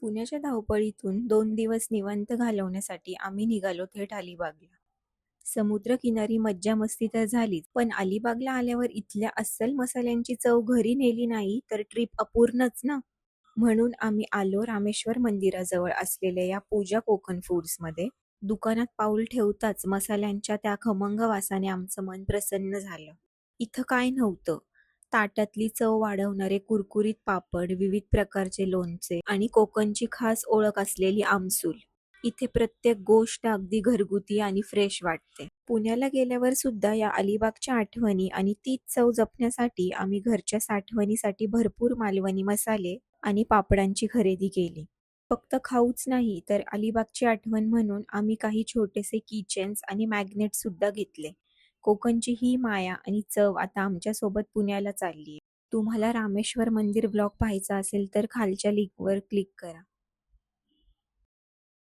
पुण्याच्या धावपळीतून 2 दिवस निवांत घालवण्यासाठी आम्ही निघालो थेट अलिबागला. समुद्रकिनारी मज्जा-मस्ती तर झालीच, पण अलिबागला आल्यावर इथल्या अस्सल मसाल्यांची चव घरी नेली नाही तर ट्रिप अपूर्णच ना. म्हणून आम्ही आलो रामेश्वर मंदिराजवळ असलेल्या या पूजा कोकण फूड्समध्ये. दुकानात पाऊल ठेवताच मसाल्यांच्या त्या खमंग वासाने आमचं मन प्रसन्न झालं. इथं काय नव्हतं, ताटातली चव वाढवणारे कुरकुरीत पापड, विविध प्रकारचे लोणचे आणि कोकणची खास ओळख असलेली आमसूल. इथे प्रत्येक गोष्ट अगदी घरगुती आणि फ्रेश वाटते. पुण्याला गेल्यावर सुद्धा या अलिबागच्या आठवणी आणि तीच चव जपण्यासाठी आम्ही घरच्या साठवणीसाठी भरपूर मालवणी मसाले आणि पापडांची खरेदी केली. फक्त खाऊच नाही तर अलिबागची आठवण म्हणून आम्ही काही छोटेसे किचन्स आणि मॅग्नेट सुद्धा घेतले. कोकणची ही माया आणि चव आता आमच्यासोबत पुण्याला चाललीये. तुम्हाला रामेश्वर मंदिर ब्लॉग पाहायचा असेल तर खालच्या लिंकवर क्लिक करा.